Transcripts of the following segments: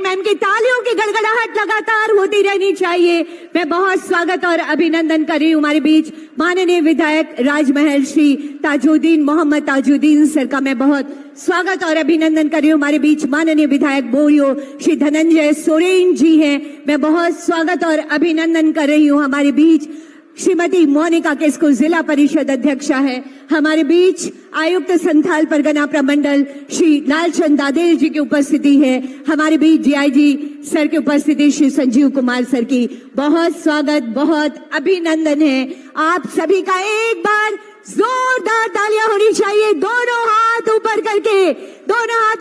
Ma'am की तालियों की गड़गड़ाहट लगातार होती रहनी चाहिए। मैं बहुत स्वागत और अभिनंदन कर रही हूँ हमारे बीच माननीय विधायक राजमहल श्री ताजुद्दीन मोहम्मद ताजुद्दीन सर का मैं बहुत स्वागत और अभिनंदन कर रही हूँ। हमारे बीच माननीय विधायक बोरियो श्री धनंजय सोरेन जी हैं, मैं बहुत स्वागत और अभिनंदन कर रही हूँ। हमारे बीच श्रीमती मोनिका किस्कू जिला परिषद अध्यक्षा है। हमारे बीच आयुक्त संथाल परगना प्रमंडल श्री लालचंद दादेल जी की उपस्थिति है। हमारे बीच डीआईजी सर की उपस्थिति श्री संजीव कुमार सर की बहुत स्वागत, बहुत अभिनंदन है। आप सभी का एक बार जोरदार तालियां होनी चाहिए। दोनों हाथ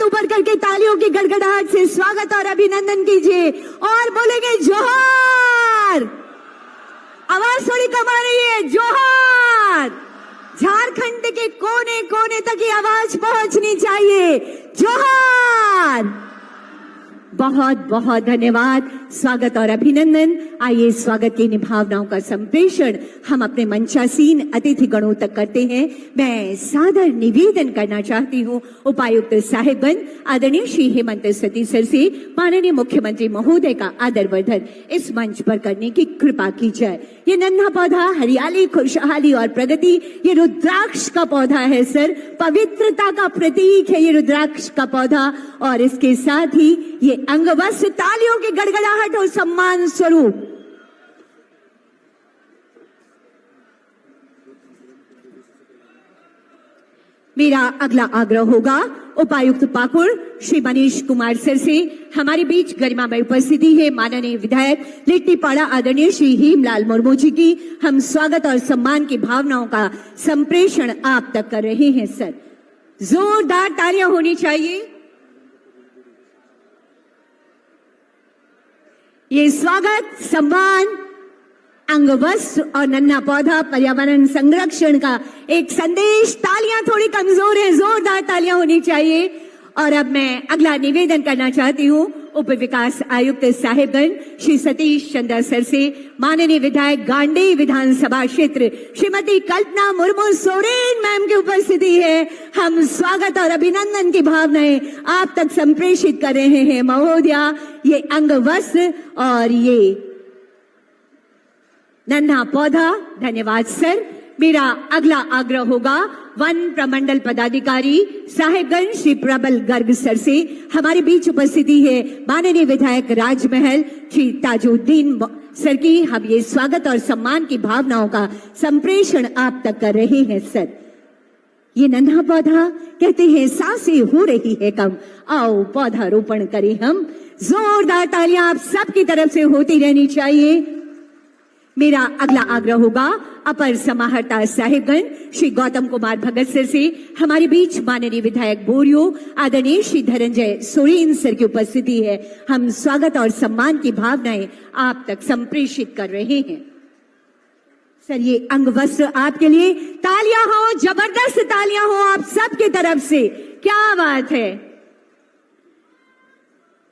ऊपर करके तालियों की गड़गड़ाहट से स्वागत और अभिनंदन कीजिए और बोलेंगे जोहार। आवाज थोड़ी कम आ रही है, जोहार। झारखंड के कोने कोने तक ये आवाज पहुंचनी चाहिए, जोहार। बहुत बहुत धन्यवाद, स्वागत और अभिनंदन। आइए स्वागत की भावनाओं का संप्रेषण हम अपने मंचासीन अतिथि गणों तक करते हैं। मैं सादर निवेदन करना चाहती हूँ उपायुक्त साहिबगंज आदरणीय श्री हेमंत सती सर से माननीय मुख्यमंत्री महोदय का आदरवर्धन इस मंच पर करने की कृपा की जाए। ये नन्हा पौधा हरियाली, खुशहाली और प्रगति, ये रुद्राक्ष का पौधा है सर, पवित्रता का प्रतीक है ये रुद्राक्ष का पौधा। और इसके साथ ही ये अंगवस्त्र तालियों की गड़गड़ाहट और सम्मान स्वरूप मेरा अगला आग्रह होगा उपायुक्त पाकुड़ श्री मनीष कुमार सर से। हमारे बीच गरिमामय उपस्थिति है माननीय विधायक लिट्टीपाड़ा आदरणीय श्री हेमलाल मुर्मू जी की। हम स्वागत और सम्मान की भावनाओं का संप्रेषण आप तक कर रहे हैं सर। जोरदार तालियां होनी चाहिए। ये स्वागत, सम्मान, अंगवस्त्र और नन्हा पौधा पर्यावरण संरक्षण का एक संदेश। तालियां थोड़ी कमजोर है, जोरदार तालियां होनी चाहिए। और अब मैं अगला निवेदन करना चाहती हूँ उप विकास आयुक्त साहिबगंज श्री सतीश चंद्र सर से। माननीय विधायक गांडी विधानसभा क्षेत्र श्रीमती कल्पना मुर्मू सोरेन मैम की उपस्थिति है। हम स्वागत और अभिनंदन की भावनाएं आप तक संप्रेषित कर रहे हैं महोदया। ये अंगवस्त्र और ये नन्हा पौधा, धन्यवाद सर। मेरा अगला आग्रह होगा वन प्रमंडल पदाधिकारी साहिबगंज श्री प्रबल गर्ग सर से। हमारे बीच उपस्थिति है माननीय विधायक राजमहल श्री ताजुद्दीन सर की। हम ये स्वागत और सम्मान की भावनाओं का संप्रेषण आप तक कर रहे हैं सर। ये नन्हा पौधा कहते हैं सांसें हो रही है कम, आओ पौधा रोपण करें हम। जोरदार तालियां आप सबकी तरफ से होती रहनी चाहिए। मेरा अगला आग्रह होगा अपर समाहर्ता साहिबगंज श्री गौतम कुमार भगत सर से। हमारे बीच माननीय विधायक बोरियो आदरणीय श्री धनंजय सोरेन सर की उपस्थिति है। हम स्वागत और सम्मान की भावनाएं आप तक संप्रेषित कर रहे हैं सर। ये अंगवस्त्र आपके लिए। तालियां हो, जबरदस्त तालियां हो आप सबकी तरफ से, क्या बात है।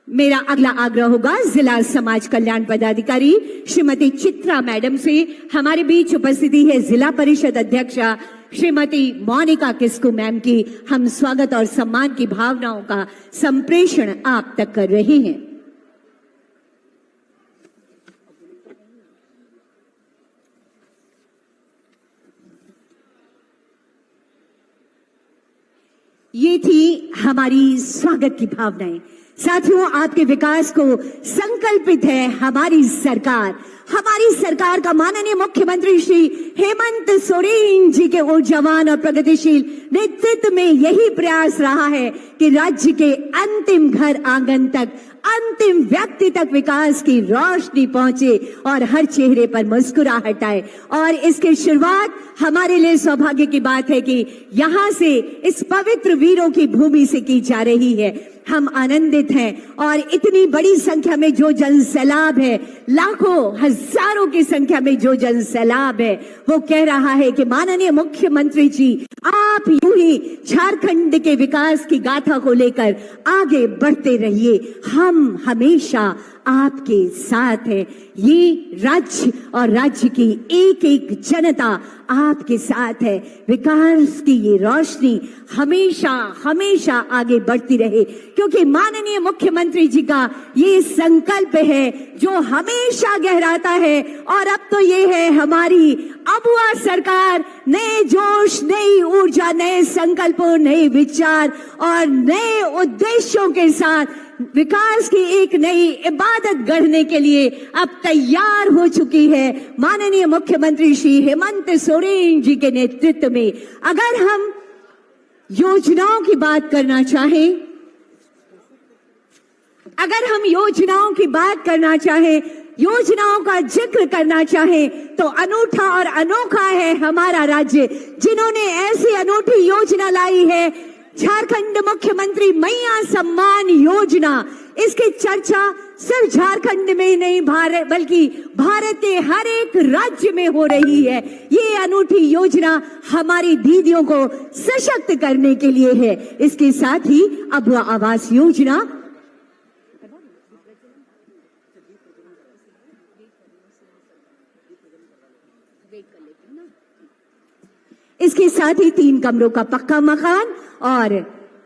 मेरा अगला आग्रह होगा जिला समाज कल्याण पदाधिकारी श्रीमती चित्रा मैडम से। हमारे बीच उपस्थिति है जिला परिषद अध्यक्षा श्रीमती मोनिका किस्कू मैम की। हम स्वागत और सम्मान की भावनाओं का संप्रेषण आप तक कर रहे हैं। ये थी हमारी स्वागत की भावनाएं। साथियों, आपके विकास को संकल्पित है हमारी सरकार। हमारी सरकार का माननीय मुख्यमंत्री श्री हेमंत सोरेन जी के ऊर्जावान और प्रगतिशील नेतृत्व में यही प्रयास रहा है कि राज्य के अंतिम घर आंगन तक, अंतिम व्यक्ति तक विकास की रोशनी पहुंचे और हर चेहरे पर मुस्कुराहट आए। और इसकी शुरुआत हमारे लिए सौभाग्य की बात है कि यहाँ से, इस पवित्र वीरों की भूमि से की जा रही है। हम आनंदित हैं और इतनी बड़ी संख्या में जो जन सैलाब है, लाखों हजारों की संख्या में जो जन सैलाब है वो कह रहा है कि माननीय मुख्यमंत्री जी, आप यूं ही झारखंड के विकास की गाथा को लेकर आगे बढ़ते रहिए, हम हमेशा आपके साथ है। ये राज्य और राज्य की एक एक जनता आपके साथ है। विकास की ये रोशनी हमेशा हमेशा आगे बढ़ती रहे, क्योंकि माननीय मुख्यमंत्री जी का ये संकल्प है जो हमेशा गहराता है। और अब तो ये है हमारी अबुआ सरकार, नए जोश, नई ऊर्जा, नए संकल्पों, नए विचार और नए उद्देश्यों के साथ विकास की एक नई इबादत गढ़ने के लिए अब तैयार हो चुकी है माननीय मुख्यमंत्री श्री हेमंत सोरेन जी के नेतृत्व में। अगर हम योजनाओं की बात करना चाहें, योजनाओं का जिक्र करना चाहें तो अनूठा और अनोखा है हमारा राज्य, जिन्होंने ऐसी अनूठी योजना लाई है, झारखंड मुख्यमंत्री मैया सम्मान योजना। इसकी चर्चा सिर्फ झारखंड में नहीं बल्कि भारत के हर एक राज्य में हो रही है। ये अनूठी योजना हमारी दीदियों को सशक्त करने के लिए है। इसके साथ ही अबुआ आवास योजना, इसके साथ ही 3 कमरों का पक्का मकान और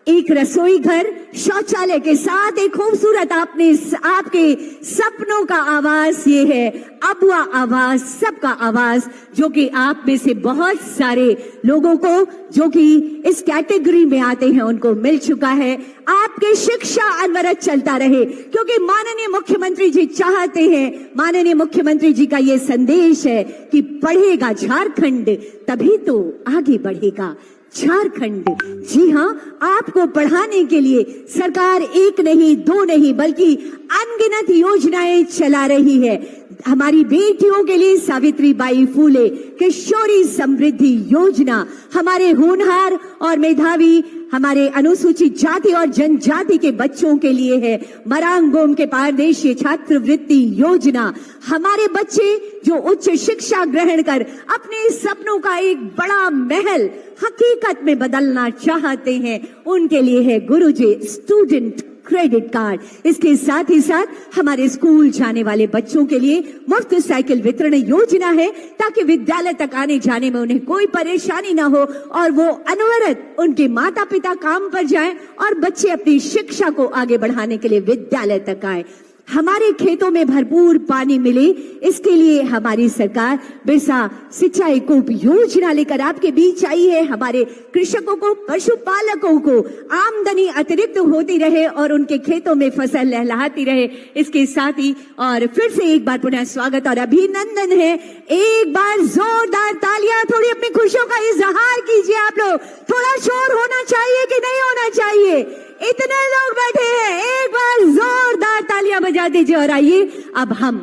एक रसोई घर, शौचालय के साथ एक खूबसूरत आपके सपनों का आवास, ये है अबुआ आवास, सबका आवास, जो कि आप में से बहुत सारे लोगों को जो कि इस कैटेगरी में आते हैं उनको मिल चुका है। आपकी शिक्षा अनवरत चलता रहे, क्योंकि माननीय मुख्यमंत्री जी चाहते हैं, माननीय मुख्यमंत्री जी का ये संदेश है कि पढ़ेगा झारखंड तभी तो आगे बढ़ेगा झारखंड। जी हाँ, आपको पढ़ाने के लिए सरकार 1 नहीं 2 नहीं बल्कि अनगिनत योजनाएं चला रही है। हमारी बेटियों के लिए सावित्रीबाई फूले किशोरी समृद्धि योजना, हमारे होनहार और मेधावी हमारे अनुसूचित जाति और जनजाति के बच्चों के लिए है मरांगोम के पारदेशीय छात्रवृत्ति योजना। हमारे बच्चे जो उच्च शिक्षा ग्रहण कर अपने सपनों का एक बड़ा महल हकीकत में बदलना चाहते हैं, उनके लिए है गुरुजी स्टूडेंट क्रेडिट कार्ड। इसके साथ ही साथ हमारे स्कूल जाने वाले बच्चों के लिए मुफ्त साइकिल वितरण योजना है, ताकि विद्यालय तक आने जाने में उन्हें कोई परेशानी ना हो और वो अनवरत उनके माता पिता काम पर जाएं और बच्चे अपनी शिक्षा को आगे बढ़ाने के लिए विद्यालय तक आए। हमारे खेतों में भरपूर पानी मिले, इसके लिए हमारी सरकार बिरसा सिंचाई कूप योजना लेकर आपके बीच आई है। हमारे कृषकों को, पशुपालकों को आमदनी अतिरिक्त होती रहे और उनके खेतों में फसल लहलहाती रहे। इसके साथ ही और फिर से एक बार पुनः स्वागत और अभिनंदन है। एक बार जोरदार तालियां, थोड़ी अपनी खुशियों का इजहार कीजिए आप लोग। थोड़ा शोर होना चाहिए कि नहीं होना चाहिए? इतने लोग बैठे हैं, एक बार जोरदार तालियां बजा दीजिए। और आइए अब हम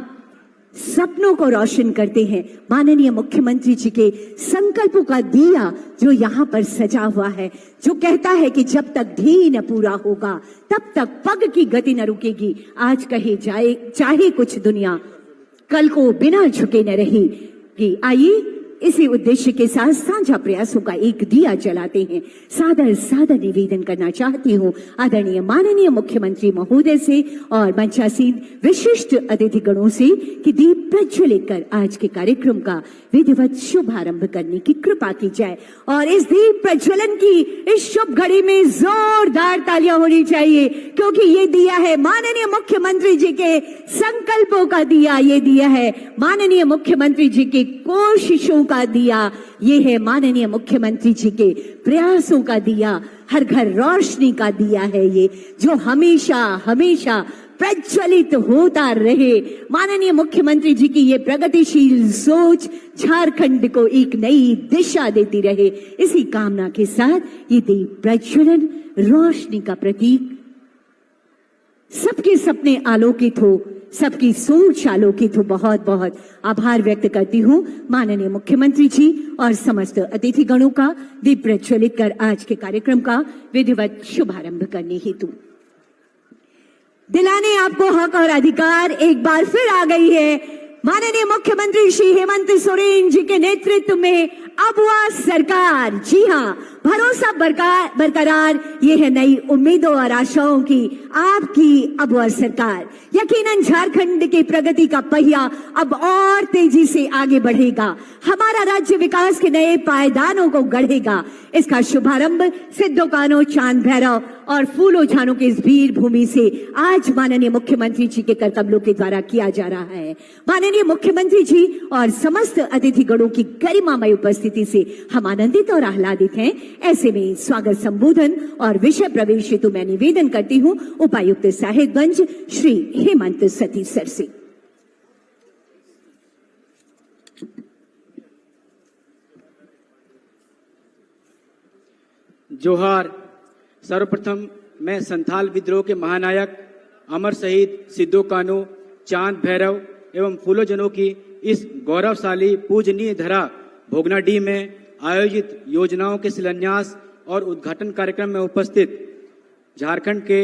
सपनों को रोशन करते हैं। माननीय मुख्यमंत्री जी के संकल्पों का दिया जो यहाँ पर सजा हुआ है, जो कहता है कि जब तक ध्येय न पूरा होगा तब तक पग की गति न रुकेगी। आज कहे जाए चाहे कुछ दुनिया, कल को बिना झुके न रहेगी। आइए इसी उद्देश्य के साथ साझा प्रयासों का एक दिया जलाते हैं। सादर निवेदन करना चाहती हूँ आदरणीय माननीय मुख्यमंत्री महोदय से और मंचासीन विशिष्ट अतिथि गणों से कि दीप प्रज्वलित कर आज के कार्यक्रम का विधिवत शुभारंभ करने की कृपा की जाए। और इस दीप प्रज्वलन की इस शुभ घड़ी में जोरदार तालियां होनी चाहिए, क्योंकि ये दिया है माननीय मुख्यमंत्री जी के संकल्पों का दिया, ये दिया है माननीय मुख्यमंत्री जी के कोशिशों का दिया, ये है माननीय मुख्यमंत्री जी के प्रयासों का दिया, हर घर रोशनी का दिया है ये, जो हमेशा हमेशा प्रज्वलित होता रहे। माननीय मुख्यमंत्री जी की ये प्रगतिशील सोच झारखंड को एक नई दिशा देती रहे। इसी कामना के साथ ये दीप प्रज्वलन रोशनी का प्रतीक, सबके सपने आलोकित हो, सबकी सोच आलोकित हो। बहुत बहुत आभार व्यक्त करती हूँ माननीय मुख्यमंत्री जी और समस्त अतिथि गणों का दीप प्रज्वलित कर आज के कार्यक्रम का विधिवत शुभारंभ करने हेतु। दिलाने आपको हक और अधिकार एक बार फिर आ गई है माननीय मुख्यमंत्री श्री हेमंत सोरेन जी के नेतृत्व में अब वह सरकार, जी हां, भरोसा बरकरार, ये है नई उम्मीदों और आशाओं की आपकी अब वह सरकार। यकीनन झारखंड की प्रगति का पहिया अब और तेजी से आगे बढ़ेगा, हमारा राज्य विकास के नए पायदानों को गढ़ेगा। इसका शुभारंभ सिद्धो कान्हो, चांद भैरव और फूलो झानो की इस भीड़ भूमि से आज माननीय मुख्यमंत्री जी के कर कमलों के द्वारा किया जा रहा है। माननीय मुख्यमंत्री जी और समस्त अतिथिगणों की गरिमामय उपस्थिति से हम आनंदित और आह्लादित हैं। ऐसे में स्वागत संबोधन और विषय प्रवेश हेतु मैं निवेदन करती हूं उपायुक्त साहेबगंज श्री हेमंत सती सर से। जोहार। सर्वप्रथम मैं संथाल विद्रोह के महानायक अमर शहीद सिद्धो कान्हो, चांद भैरव एवं फूलो जनों की इस गौरवशाली पूजनीय धरा भोगनाडीह में आयोजित योजनाओं के शिलान्यास और उद्घाटन कार्यक्रम में उपस्थित झारखंड के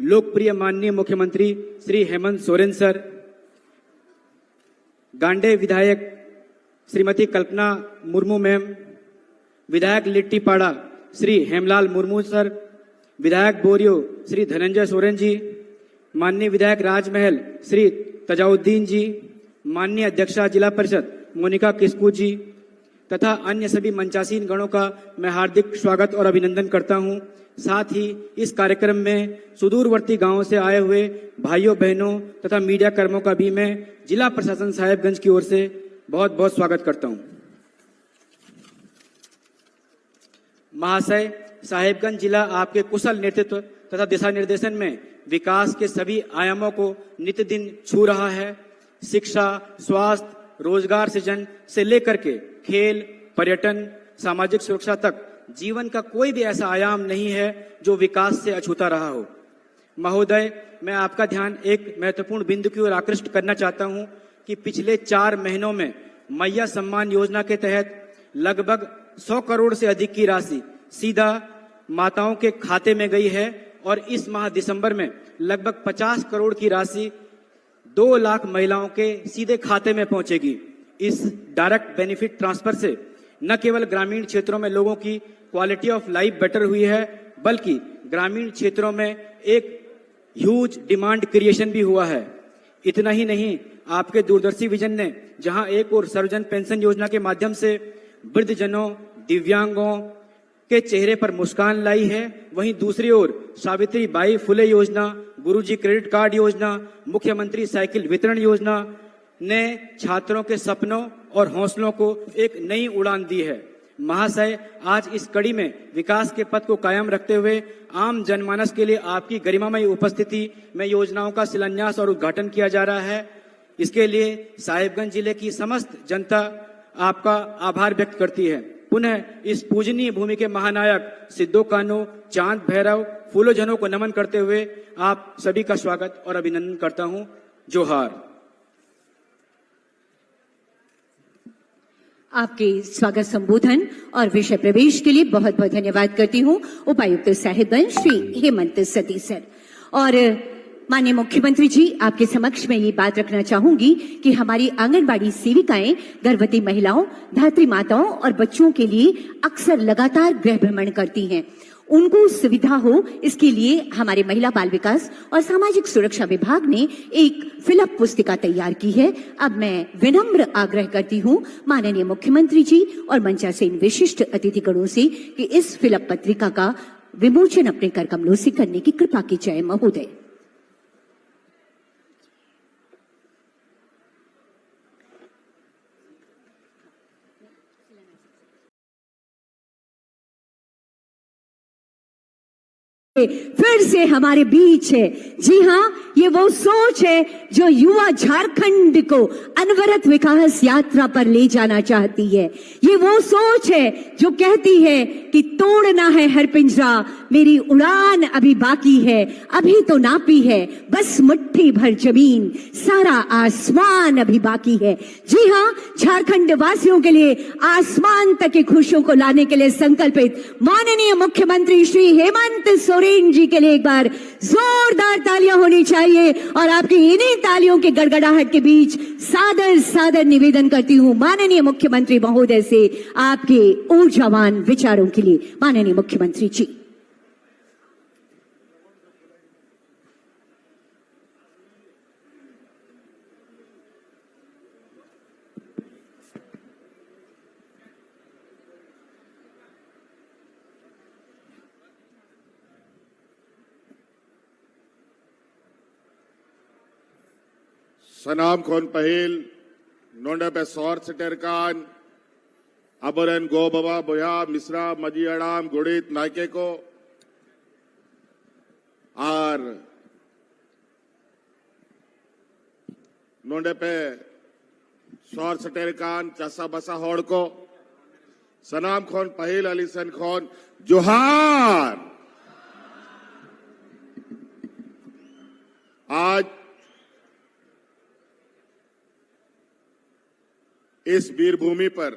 लोकप्रिय माननीय मुख्यमंत्री श्री हेमंत सोरेन सर, गांडे विधायक श्रीमती कल्पना मुर्मू मैम, विधायक लिट्टीपाड़ा श्री हेमलाल मुर्मू सर, विधायक बोरियो श्री धनंजय सोरेन जी, माननीय विधायक राजमहल श्री तजाउद्दीन जी, माननीय अध्यक्षा जिला परिषद मोनिका किस्कू जी तथा अन्य सभी मंचासीन गणों का मैं हार्दिक स्वागत और अभिनंदन करता हूं। साथ ही इस कार्यक्रम में सुदूरवर्ती गांवों से आए हुए भाइयों बहनों तथा मीडिया कर्मियों का भी मैं जिला प्रशासन साहेबगंज की ओर से बहुत बहुत स्वागत करता हूं। महाशय, साहेबगंज जिला आपके कुशल नेतृत्व तथा दिशा निर्देशन में विकास के सभी आयामों को नित्य दिन छू रहा है। शिक्षा, स्वास्थ्य, रोजगार सृजन से लेकर के खेल, पर्यटन, सामाजिक सुरक्षा तक जीवन का कोई भी ऐसा आयाम नहीं है जो विकास से अछूता रहा हो। महोदय, मैं आपका ध्यान एक महत्वपूर्ण बिंदु की ओर आकृष्ट करना चाहता हूं कि पिछले 4 महीनों में मैया सम्मान योजना के तहत लगभग 100 करोड़ से अधिक की राशि सीधा माताओं के खाते में गई है और इस माह दिसंबर में लगभग 50 करोड़ की राशि 2 लाख महिलाओं के सीधे खाते में पहुंचेगी। इस डायरेक्ट बेनिफिट ट्रांसफर से न केवल ग्रामीण क्षेत्रों में लोगों की क्वालिटी ऑफ लाइफ बेटर हुई है, बल्कि ग्रामीण क्षेत्रों में एक ह्यूज डिमांड क्रिएशन भी हुआ है। इतना ही नहीं, आपके दूरदर्शी विजन ने जहां एक और सर्वजन पेंशन योजना के माध्यम से वृद्धजनों, दिव्यांगों के चेहरे पर मुस्कान लाई है, वहीं दूसरी ओर सावित्री बाई फुले योजना, गुरुजी क्रेडिट कार्ड योजना, मुख्यमंत्री साइकिल वितरण योजना ने छात्रों के सपनों और हौसलों को एक नई उड़ान दी है। महाशय, आज इस कड़ी में विकास के पथ को कायम रखते हुए आम जनमानस के लिए आपकी गरिमामय उपस्थिति में योजनाओं का शिलान्यास और उद्घाटन किया जा रहा है। इसके लिए साहेबगंज जिले की समस्त जनता आपका आभार व्यक्त करती है। पुनः इस पूजनीय भूमि के महानायक सिद्धो कान्हो, चांद भैरव, फूलो जनों को नमन करते हुए आप सभी का स्वागत और अभिनंदन करता हूं। जोहार। आपके स्वागत संबोधन और विषय प्रवेश के लिए बहुत बहुत धन्यवाद करती हूं उपायुक्त साहेबगंज श्री हेमंत सती सर। और माननीय मुख्यमंत्री जी, आपके समक्ष में ये बात रखना चाहूंगी कि हमारी आंगनबाड़ी सेविकाएं गर्भवती महिलाओं, धात्री माताओं और बच्चों के लिए अक्सर लगातार गृह भ्रमण करती हैं। उनको सुविधा हो, इसके लिए हमारे महिला बाल विकास और सामाजिक सुरक्षा विभाग ने एक फिलअप पुस्तिका तैयार की है। अब मैं विनम्र आग्रह करती हूं माननीय मुख्यमंत्री जी और मंचासीन विशिष्ट अतिथिगणों से कि इस फिलअप पत्रिका का विमोचन अपने कर कमलों से करने की कृपा की जाए। महोदय। फिर से हमारे बीच है। जी हां, ये वो सोच है जो युवा झारखंड को अनवरत विकास यात्रा पर ले जाना चाहती है। ये वो सोच है जो कहती है कि तोड़ना है हर पिंजरा, मेरी उड़ान अभी बाकी है, अभी तो नापी है बस मुट्ठी भर जमीन, सारा आसमान अभी बाकी है। जी हां, झारखंड वासियों के लिए आसमान तक की खुशियों को लाने के लिए संकल्पित माननीय मुख्यमंत्री श्री हेमंत सोरेन सोरेन जी के लिए एक बार जोरदार तालियां होनी चाहिए। और आपकी इन्हीं तालियों के गड़गड़ाहट के बीच सादर सादर निवेदन करती हूं माननीय मुख्यमंत्री महोदय से आपके ऊर्जावान विचारों के लिए। माननीय मुख्यमंत्री जी। Sanam Khon Pahil, Nonda Besor Seterkan, Abaran Go Baba Boya, Misra, Maji Adam, Gudit, Naike ko, और नोंडे पे सौर सटेर खान चसा बसा होड़ को सनाम खोन पहील अलीसन खोन जोहार। आज इस वीर भूमि पर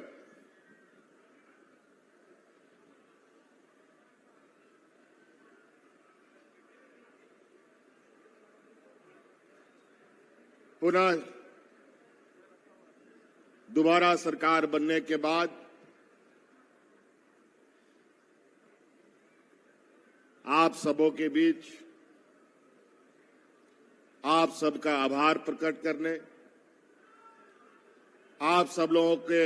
पुनः दोबारा सरकार बनने के बाद आप सबों के बीच आप सबका आभार प्रकट करने, आप सब लोगों के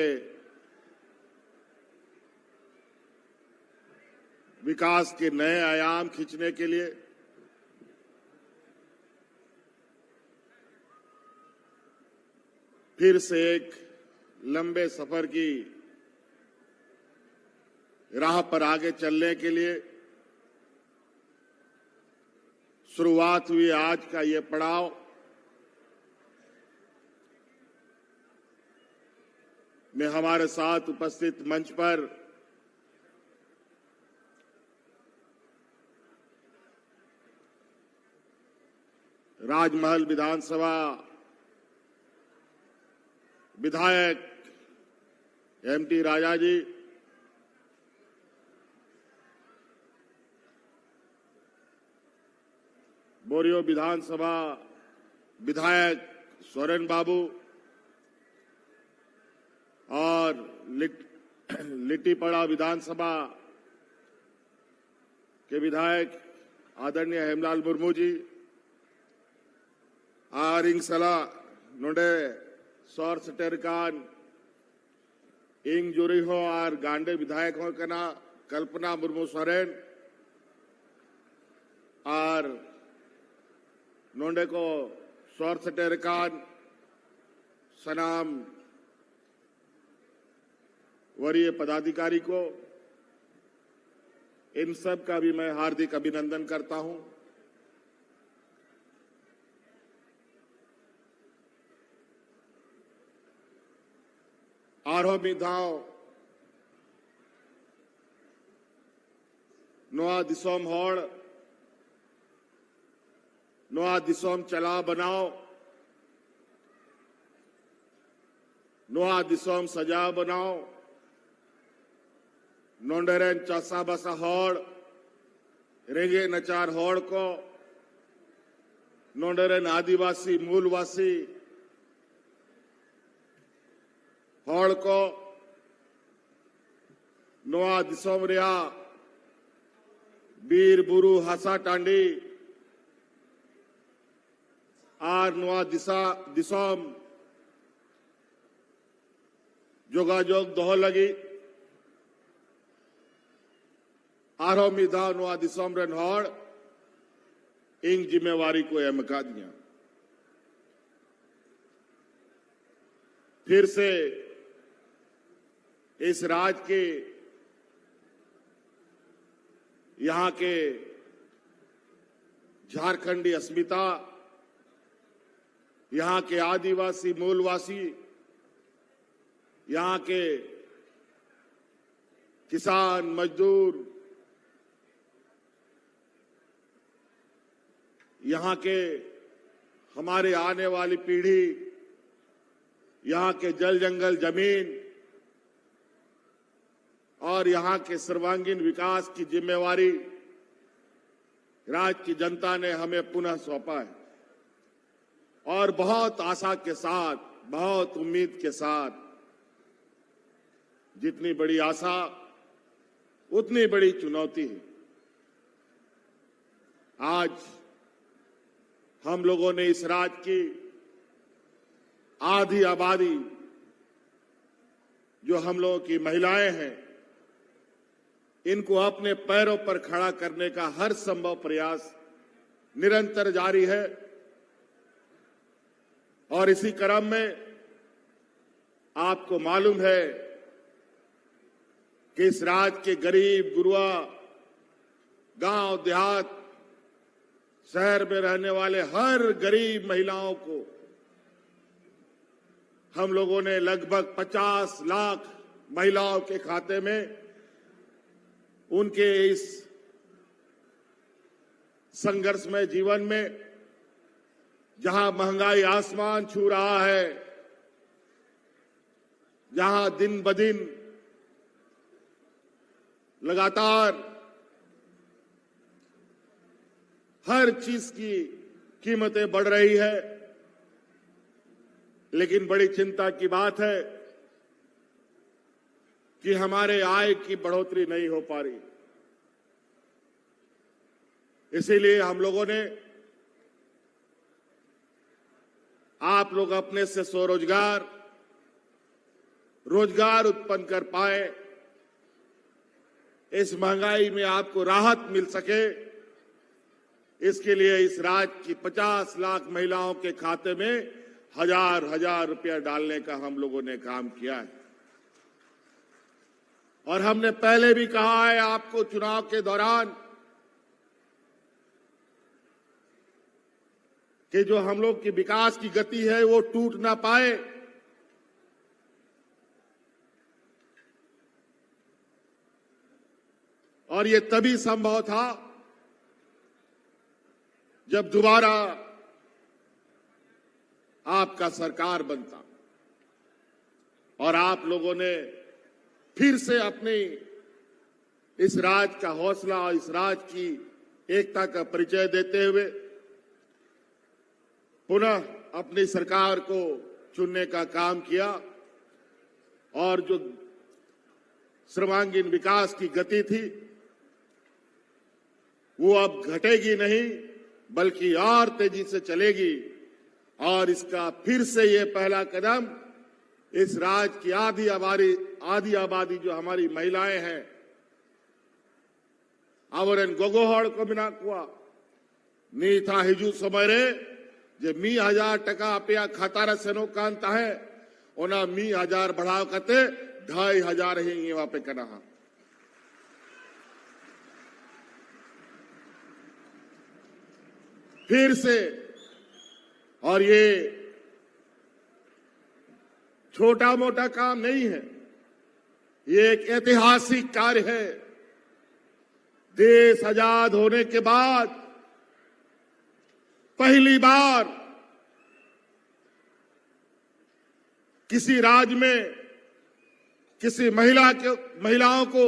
विकास के नए आयाम खींचने के लिए फिर से एक लंबे सफर की राह पर आगे चलने के लिए शुरुआत हुई आज का ये पड़ाव में हमारे साथ उपस्थित मंच पर राजमहल विधानसभा विधायक एमटी राजा जी, बोरियो विधानसभा विधायक सोरेन बाबू और लिट्टीपड़ा विधानसभा के विधायक आदरणीय हेमलाल मुर्मू जी, आरिंगसला नोडे सौर सटेरकान इंग जुरी हो और गांडे विधायक हो कना कल्पना मुर्मू सोरेन और नोंडे को सौर सटेरकान सनाम वरीय पदाधिकारी को, इन सब का भी मैं हार्दिक अभिनंदन करता हूं। आरो मिधाव नोआ दिसोम होड़ नोआ दिसोम चला बनाओ, नोआ दिसोम सजा बनाओ, नोंडरेन चासा बसा होड़ रेगे नचार होड़ को, नोंडरेन आदिवासी मूलवासी होड़ को नोआ दिसोम रिया बीर बुरु हासा टांडी आर नोआ दिसोम जोगाजोग दोह लगी आरो मिधा नोआ दिसोम रेन होड़ इंग जिम्मेवारी को एमका दिया। फिर से इस राज्य के यहां के झारखंडी अस्मिता, यहां के आदिवासी मूलवासी, यहां के किसान मजदूर, यहां के हमारे आने वाली पीढ़ी, यहां के जल जंगल जमीन और यहां के सर्वांगीण विकास की जिम्मेवारी राज्य की जनता ने हमें पुनः सौंपा है और बहुत आशा के साथ, बहुत उम्मीद के साथ, जितनी बड़ी आशा उतनी बड़ी चुनौती है। आज हम लोगों ने इस राज्य की आधी आबादी जो हम लोगों की महिलाएं हैं, इनको अपने पैरों पर खड़ा करने का हर संभव प्रयास निरंतर जारी है। और इसी क्रम में आपको मालूम है कि इस राज्य के गरीब गुरुआ, गांव देहात, शहर में रहने वाले हर गरीब महिलाओं को हम लोगों ने लगभग 50 लाख महिलाओं के खाते में उनके इस संघर्षमय जीवन में, जहां महंगाई आसमान छू रहा है, जहां दिन ब दिन लगातार हर चीज की कीमतें बढ़ रही है, लेकिन बड़ी चिंता की बात है कि हमारे आय की बढ़ोतरी नहीं हो पा रही। इसीलिए हम लोगों ने, आप लोग अपने से स्वरोजगार, रोजगार उत्पन्न कर पाए, इस महंगाई में आपको राहत मिल सके, इसके लिए इस राज्य की 50 लाख महिलाओं के खाते में हजार रुपया डालने का हम लोगों ने काम किया है। और हमने पहले भी कहा है आपको चुनाव के दौरान कि जो हम लोग की विकास की गति है वो टूट ना पाए। और ये तभी संभव था जब दोबारा आपका सरकार बनता और आप लोगों ने फिर से अपनी इस राज्य का हौसला, इस राज्य की एकता का परिचय देते हुए पुनः अपनी सरकार को चुनने का काम किया। और जो सर्वांगीण विकास की गति थी वो अब घटेगी नहीं, बल्कि और तेजी से चलेगी। और इसका फिर से ये पहला कदम इस राज्य की आधी आबादी जो हमारी महिलाएं हैं, आवरन गोगोहड़ को बिना कुआ नी था हिजू समय रे जे 1000 टका अपया खातारा सेनो कांता है ओना 1000 बढ़ाव कते 2500 ही ये वापे करना। फिर से, और ये छोटा मोटा काम नहीं है, ये एक ऐतिहासिक कार्य है। देश आजाद होने के बाद पहली बार किसी राज्य में किसी महिलाओं को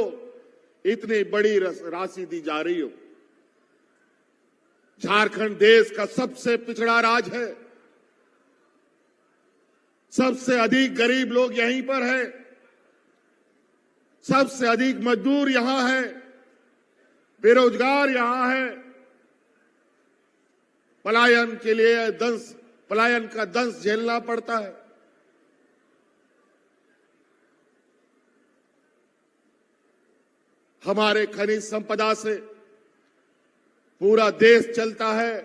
इतनी बड़ी राशि दी जा रही हो। झारखंड देश का सबसे पिछड़ा राज्य है, सबसे अधिक गरीब लोग यहीं पर है, सबसे अधिक मजदूर यहां है, बेरोजगार यहां है। पलायन के लिए पलायन का दंश झेलना पड़ता है। हमारे खनिज संपदा से पूरा देश चलता है,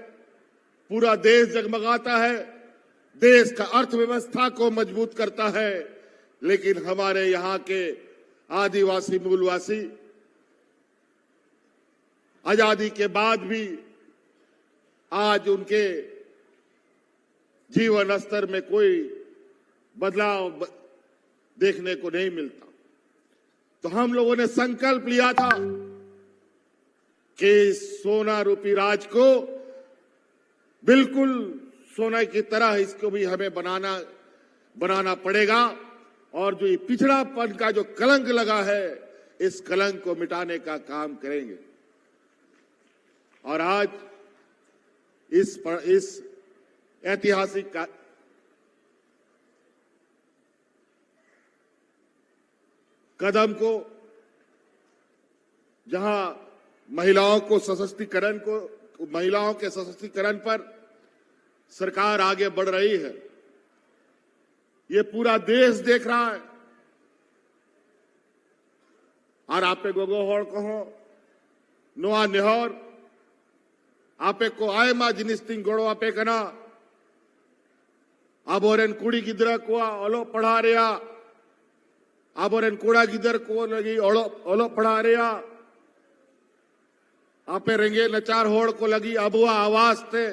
पूरा देश जगमगाता है, देश का अर्थव्यवस्था को मजबूत करता है। लेकिन हमारे यहाँ के आदिवासी मूलवासी आजादी के बाद भी आज उनके जीवन स्तर में कोई बदलाव देखने को नहीं मिलता। तो हम लोगों ने संकल्प लिया था कि सोना रूपी राज को बिल्कुल सोना की तरह इसको भी हमें बनाना पड़ेगा। और जो ये पिछड़ापन का जो कलंक लगा है, इस कलंक को मिटाने का काम करेंगे। और आज इस ऐतिहासिक कदम को, जहां महिलाओं के सशक्तिकरण पर सरकार आगे बढ़ रही है, ये पूरा देश देख रहा है। और आपे गोगो होड़ कहो नोआ नेहर आपे को आयमा जिनिस तिंग गोड़ो आपे कना आबोरेन कुड़ी गिदरा को ओलो पढ़ा रिया, आबोरेन कुड़ा गिदर को लगी ओलो पढ़ा रिया, आपे रेंगे नचार होड़ को लगी अबुआ आवाज थे,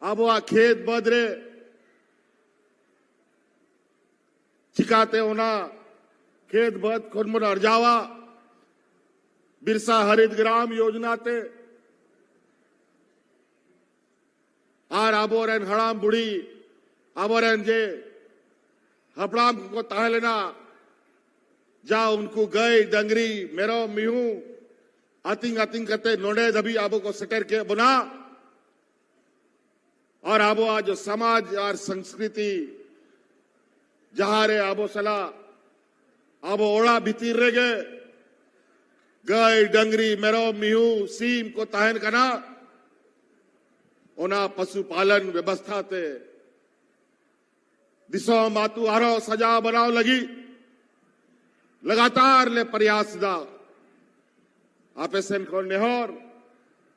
अबुआ खेत बदरे चिकाते होना खेत बद खुदमुन अर्जावा बिरसा हरित ग्राम योजना ते आर आबोरेन हड़ाम बुढ़ी आबोरेन जे हपड़ाम को ताह लेना जा उनको गए डंगरी मेरो मिहू अतिंग कते नोडे दबी आबो को सटर के बुना और आबो आज जो समाज और संस्कृति जहां रे आबो सला आबो ओड़ा भीतर रे गए डंगरी मेरो मिहू सीम को ताहन कना ओना पशुपालन व्यवस्था ते दिशो मातु आरो सजा बनाव लगी लगातार ले प्रयास दा आपे सेन को नेहर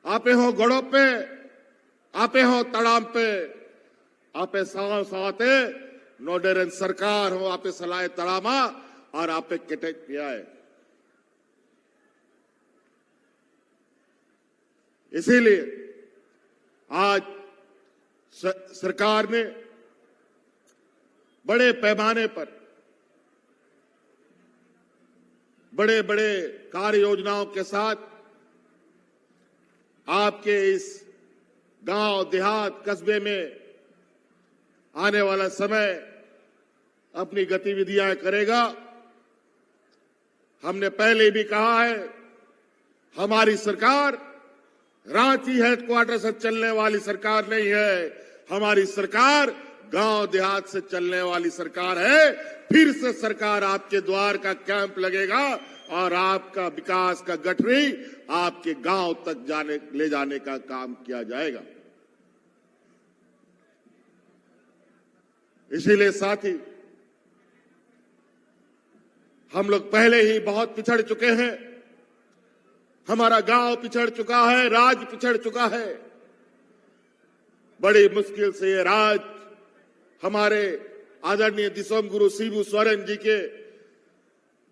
आपे हो गड़ो पे आपे हो तड़ाम पे आपे साथे नोडेरन सरकार हो आपे सलाए तड़ामा और आपे केटेक किया है। इसीलिए आज सरकार ने बड़े पैमाने पर बड़े बड़े कार्य योजनाओं के साथ आपके इस गांव देहात कस्बे में आने वाला समय अपनी गतिविधियां करेगा। हमने पहले भी कहा है, हमारी सरकार रांची हेडक्वार्टर से चलने वाली सरकार नहीं है, हमारी सरकार गांव देहात से चलने वाली सरकार है। फिर से सरकार आपके द्वार का कैंप लगेगा और आपका विकास का गठरी आपके गांव तक ले जाने का काम किया जाएगा। इसीलिए साथी हम लोग पहले ही बहुत पिछड़ चुके हैं, हमारा गांव पिछड़ चुका है, राज्य पिछड़ चुका है। बड़ी मुश्किल से ये राज्य हमारे आदरणीय दिसोम गुरु शिबू सोरेन जी के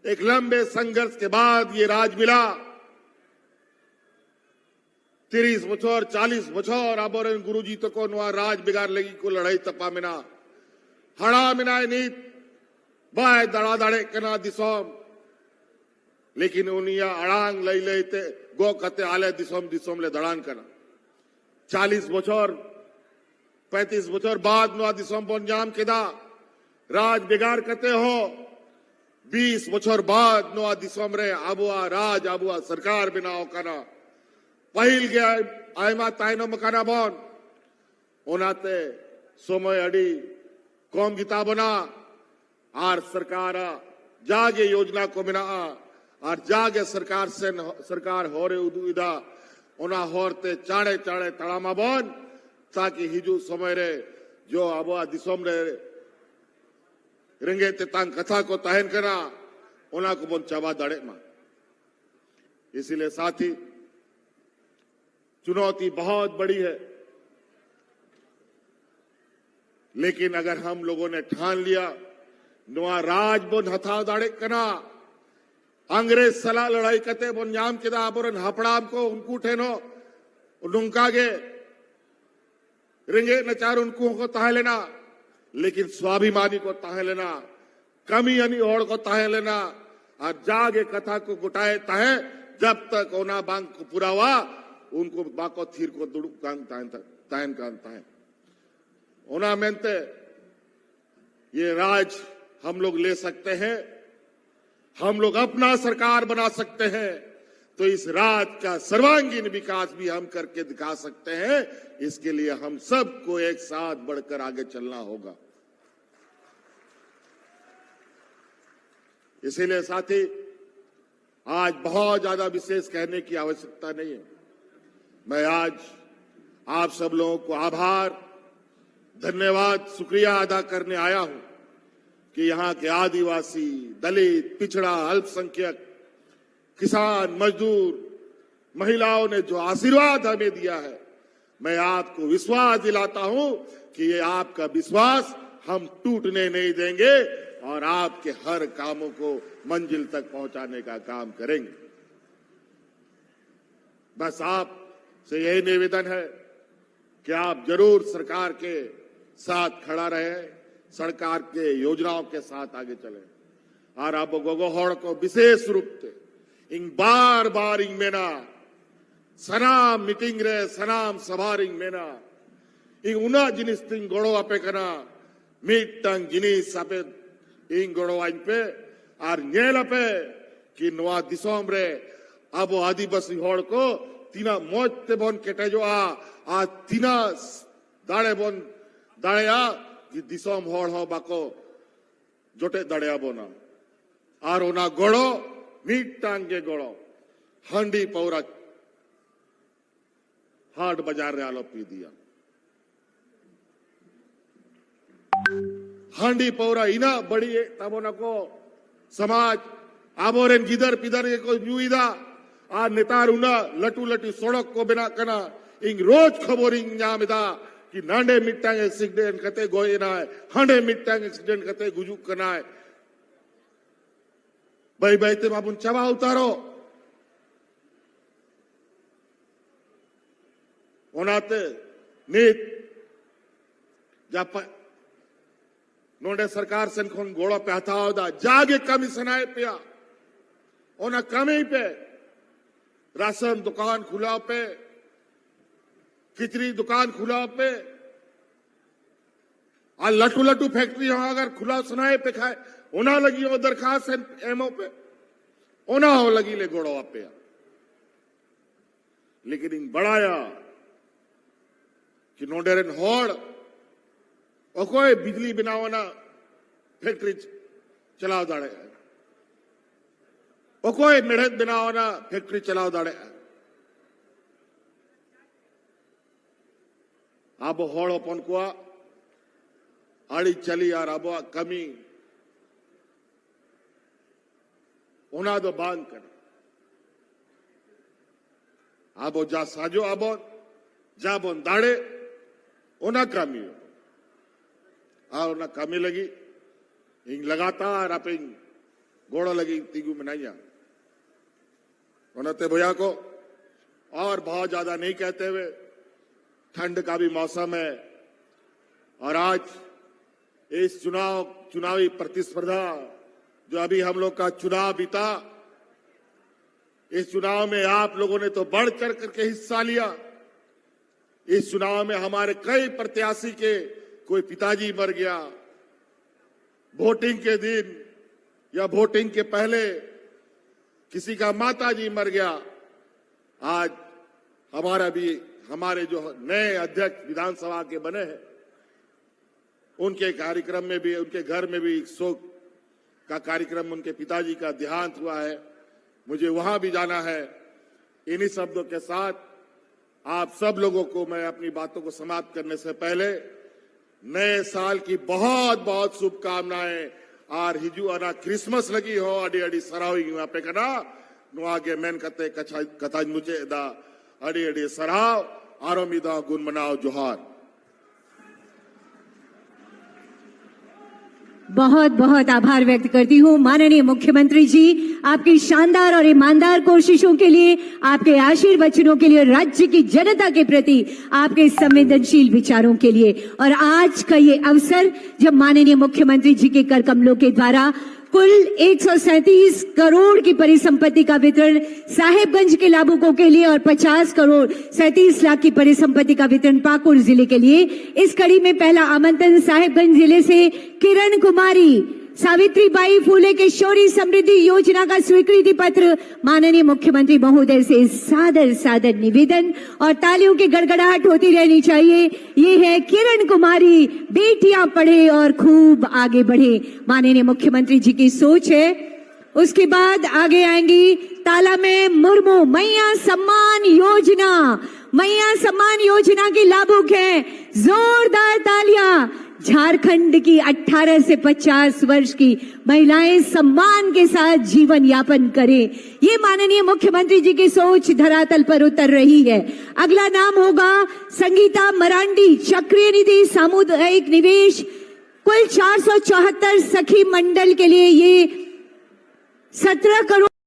एक लंबे संघर्ष के बाद ये राज मिला। 30 बछर 40 बछर आबोरेन गुरुजी तो को नुआ राज बिगाड़ लगी को लड़ाई तपा मिना हड़ा मिनाए नीत बाय दड़ा दड़े कना दिसोम, लेकिन उनिया अड़ांग लई लेते गो कते आले दिसोम ले दड़ान कना 40 बछर 35 बछर बाद नुआ दिसोम पंजाम केदा राज बिगाड़ कते हो 20 बछर बाद नुआ दिसोम रे आबुआ राज आबुआ सरकार बिनाओ कना पहिल गया आयमा ताइनो मकाना बन ओनाते समय अड़ी कौम गीता बना आर सरकार जागे योजना को बिना और जागे सरकार हो रे उदुदा ओना होरते चाड़े चाड़े तड़ामा बन ताकि हिजू समय रे जो आबुआ दिसोम रे रेंगे ते तांग कथा को तहन करा ओना को बन चाबा दड़े मा। इसीलिए साथी चुनौती बहुत बड़ी है, लेकिन अगर हम लोगों ने ठान लिया नुआ राज बोन हथा दाड़े कना अंग्रेज सला लड़ाई कते बोन जाम किदा आबोरन हपड़ाम को उनको ठेनो उनका गे रेंगे नचार उनको को ताह लेना, लेकिन स्वाभिमानी को ताह लेना, कमी यानी और को ताह लेना और जागे कथा को गुटाए ताहे जब तक ओना बांग को पुरावा उनको बाको थीर को दुड़ू कांग तायन कांता है ओना मेनते ये राज हम लोग ले सकते हैं, हम लोग अपना सरकार बना सकते हैं, तो इस राज्य का सर्वांगीण विकास भी हम करके दिखा सकते हैं। इसके लिए हम सबको एक साथ बढ़कर आगे चलना होगा। इसीलिए साथी, आज बहुत ज्यादा विशेष कहने की आवश्यकता नहीं है। मैं आज आप सब लोगों को आभार, धन्यवाद, शुक्रिया अदा करने आया हूं कि यहाँ के आदिवासी, दलित, पिछड़ा, अल्पसंख्यक, किसान, मजदूर, महिलाओं ने जो आशीर्वाद हमें दिया है, मैं आपको विश्वास दिलाता हूं कि ये आपका विश्वास हम टूटने नहीं देंगे और आपके हर कामों को मंजिल तक पहुंचाने का काम करेंगे। बस आप से यही निवेदन है कि आप जरूर सरकार के साथ खड़ा रहे, सरकार के योजनाओं के साथ आगे चले और अब गोगो हड़ को विशेष रूप से इन बार बार इंग मेना सनाम मीटिंग रे सनाम सभारिंग मेना इंग उना जिनिस तिंग गोड़ो आपे कना मीटंग जिनिस आपे इंग गोड़ो आइन पे और नेल आपे कि नवा दिसोम रे अब आदिवासी हड़ को तीना मोजते बोन केटे जो आ तीना दाड़े बोन दाड़ेया कि दिसोम हड़ हो बाको जोटे दाड़ेया बोना और ओना गोड़ो मीटांगे गोड़ो हंडी पौरा हाट बाजार रे आलो पी दिया। हंडी पौरा इना बड़ी तबोना को समाज आबोरेन गिदर पिदर के कोई न्यूइदा आ नेतार उना लटू लटू सड़क को बिना कना इंग रोज खबर इंग नामिदा कि नांडे मिट्टांग एक्सीडेंट कते गोये ना है, हंडे मिट्टांग एक्सीडेंट कते गुजुक कना है। भाई भाई ते बाबुन चवा उतारो ओनाते नीत जब नोडे सरकार संखोन गोड़ा पे हथावदा जागे कमीशन आए पिया ओना कमी पे राशन दुकान खुला पे खिचड़ी दुकान खुला पे आ लटू लटू फैक्ट्री अगर खुला सुनाए पे खाए ओना लगी वो दरखास्त एमओ पे ओना हो लगी ले गोड़ो पे लेकिन इन बढ़ाया कि नोडेरन होड़ और कोई बिजली बनावना फैक्ट्री चलाव दाड़े और कोई मेहनत बनावना फैक्ट्री चलाव दाड़े अब होड़ अपन को आड़ी चली यार अब कमी ओना दो बांध कर अब जा साजो अब जा बोन दाड़े ओना कमी हो ओना कमी लगी इंग लगातार आप इंग गोड़ा लगी तीगू मनाइया ओनते भैया को और बहुत ज्यादा नहीं कहते हुए ठंड का भी मौसम है और आज इस चुनावी प्रतिस्पर्धा जो अभी हम लोग का चुनाव बीता, इस चुनाव में आप लोगों ने तो बढ़ चढ़ करके हिस्सा लिया। इस चुनाव में हमारे कई प्रत्याशी के कोई पिताजी मर गया, वोटिंग के दिन या वोटिंग के पहले किसी का माताजी मर गया। आज हमारे जो नए अध्यक्ष विधानसभा के बने हैं उनके कार्यक्रम में भी, उनके घर में भी शोक का कार्यक्रम, उनके पिताजी का देहांत हुआ है। मुझे वहां भी जाना है। इन्हीं शब्दों के साथ आप सब लोगों को मैं अपनी बातों को समाप्त करने से पहले नए साल की बहुत बहुत शुभकामनाएं और हिजू आना क्रिसमस लगी हो अड़ी अड़ी सरावी वहां पे कना नु आगे मेन कते कथा मुझे दा अड़ी अड़ी सराव आरोमिदा गुण मनाओ जोहार। बहुत बहुत आभार व्यक्त करती हूँ माननीय मुख्यमंत्री जी, आपकी शानदार और ईमानदार कोशिशों के लिए, आपके आशीर्वचनों के लिए, राज्य की जनता के प्रति आपके संवेदनशील विचारों के लिए। और आज का ये अवसर जब माननीय मुख्यमंत्री जी के कर कमलों के द्वारा कुल 137 करोड़ की परिसंपत्ति का वितरण साहेबगंज के लाभुकों के लिए और 50 करोड़ 37 लाख की परिसंपत्ति का वितरण पाकुड़ जिले के लिए, इस कड़ी में पहला आमंत्रण साहेबगंज जिले से किरण कुमारी सावित्रीबाई फूले किशोरी समृद्धि योजना का स्वीकृति पत्र माननीय मुख्यमंत्री महोदय से सादर सादर निवेदन और तालियों की गड़गड़ाहट होती रहनी चाहिए। ये है किरण कुमारी, बेटियां पढ़े और खूब आगे बढ़े, माननीय मुख्यमंत्री जी की सोच है। उसके बाद आगे आएंगी ताला में मुर्मू, मैया सम्मान योजना। मैया सम्मान योजना की लाभुक है, जोरदार तालियां। झारखंड की 18 से 50 वर्ष की महिलाएं सम्मान के साथ जीवन यापन करें, ये माननीय मुख्यमंत्री जी की सोच धरातल पर उतर रही है। अगला नाम होगा संगीता मरांडी, चक्रीय निधि सामुदायिक निवेश, कुल 474 सखी मंडल के लिए ये 17 करोड़